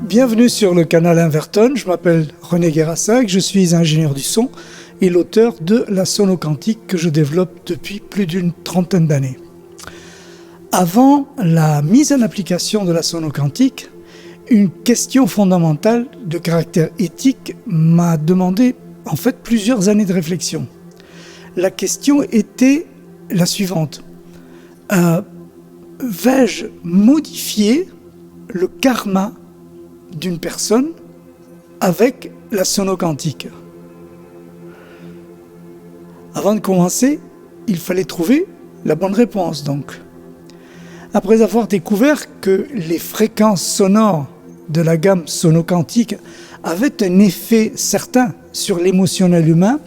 Bienvenue sur le canal Inverton, je m'appelle René Guérassac, je suis ingénieur du son et l'auteur de la sonoquantique que je développe depuis plus d'une trentaine d'années. Avant la mise en application de la sonoquantique, une question fondamentale de caractère éthique m'a demandé en fait plusieurs années de réflexion. La question était la suivante. Vais-je modifier le karma d'une personne avec la sonoquantique? Avant de commencer, il fallait trouver la bonne réponse donc. Après avoir découvert que les fréquences sonores de la gamme sonoquantique avaient un effet certain sur l'émotionnel humain,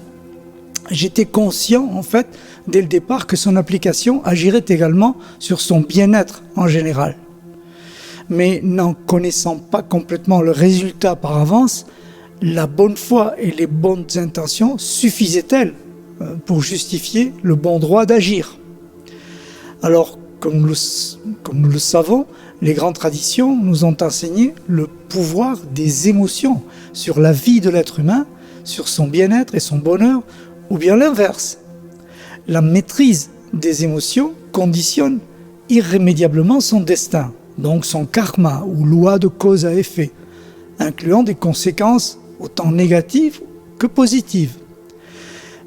j'étais conscient en fait dès le départ que son application agirait également sur son bien-être en général. Mais n'en connaissant pas complètement le résultat par avance, la bonne foi et les bonnes intentions suffisaient-elles pour justifier le bon droit d'agir? Alors, comme nous le savons, les grandes traditions nous ont enseigné le pouvoir des émotions sur la vie de l'être humain, sur son bien-être et son bonheur, ou bien l'inverse. La maîtrise des émotions conditionne irrémédiablement son destin, donc son karma ou loi de cause à effet, incluant des conséquences autant négatives que positives.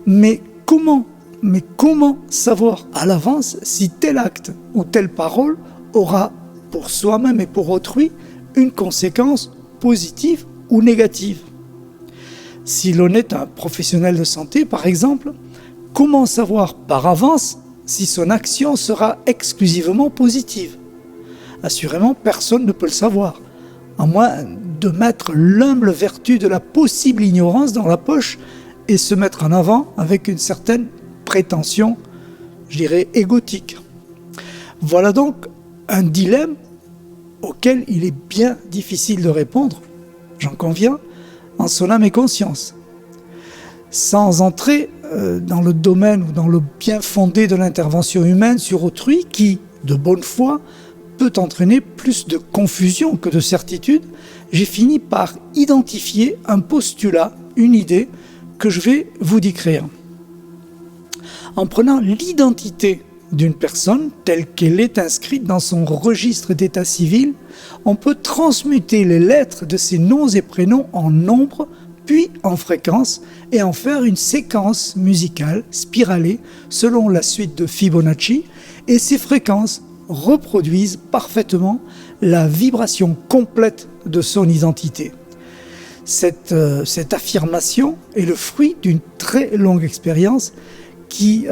Mais comment savoir à l'avance si tel acte ou telle parole aura pour soi-même et pour autrui une conséquence positive ou négative? Si l'on est un professionnel de santé, par exemple, comment savoir par avance si son action sera exclusivement positive? Assurément, personne ne peut le savoir, à moins de mettre l'humble vertu de la possible ignorance dans la poche et se mettre en avant avec une certaine prétention, je dirais, égotique. Voilà donc un dilemme auquel il est bien difficile de répondre, j'en conviens, en son âme et conscience. Sans entrer dans le domaine ou dans le bien fondé de l'intervention humaine sur autrui qui, de bonne foi, peut entraîner plus de confusion que de certitude, j'ai fini par identifier un postulat, une idée que je vais vous décrire. En prenant l'identité d'une personne telle qu'elle est inscrite dans son registre d'état civil, on peut transmuter les lettres de ses noms et prénoms en nombres, puis en fréquences, et en faire une séquence musicale spiralée selon la suite de Fibonacci, et ces fréquences reproduisent parfaitement la vibration complète de son identité. Cette affirmation est le fruit d'une très longue expérience qui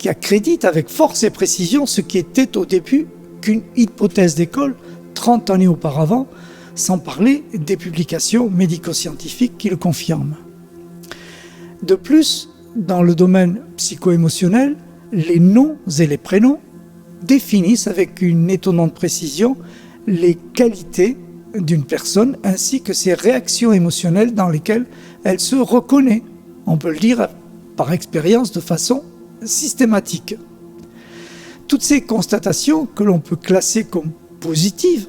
accrédite avec force et précision ce qui était au début qu'une hypothèse d'école 30 années auparavant, sans parler des publications médico-scientifiques qui le confirment. De plus, dans le domaine psycho-émotionnel, les noms et les prénoms définissent avec une étonnante précision les qualités d'une personne ainsi que ses réactions émotionnelles dans lesquelles elle se reconnaît. On peut le dire par expérience de façon systématique. Toutes ces constatations que l'on peut classer comme positives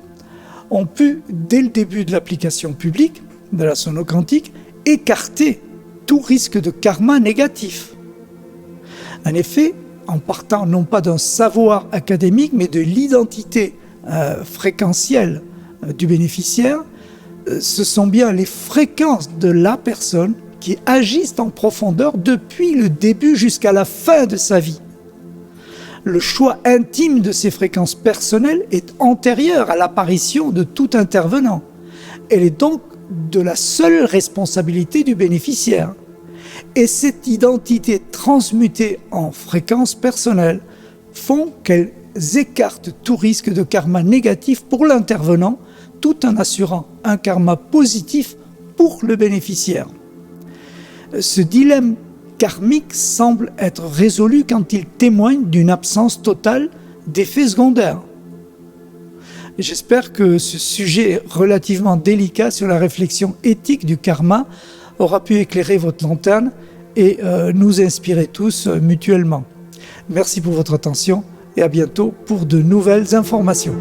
ont pu, dès le début de l'application publique de la sonoquantique, écarter tout risque de karma négatif. En effet, en partant non pas d'un savoir académique, mais de l'identité fréquentielle du bénéficiaire, ce sont bien les fréquences de la personne qui agissent en profondeur depuis le début jusqu'à la fin de sa vie. Le choix intime de ces fréquences personnelles est antérieur à l'apparition de tout intervenant. Elle est donc de la seule responsabilité du bénéficiaire. Et cette identité transmutée en fréquences personnelles font qu'elles écartent tout risque de karma négatif pour l'intervenant, tout en assurant un karma positif pour le bénéficiaire. Ce dilemme karmique semble être résolu quand il témoigne d'une absence totale d'effets secondaires. J'espère que ce sujet relativement délicat sur la réflexion éthique du karma aura pu éclairer votre lanterne et nous inspirer tous mutuellement. Merci pour votre attention et à bientôt pour de nouvelles informations.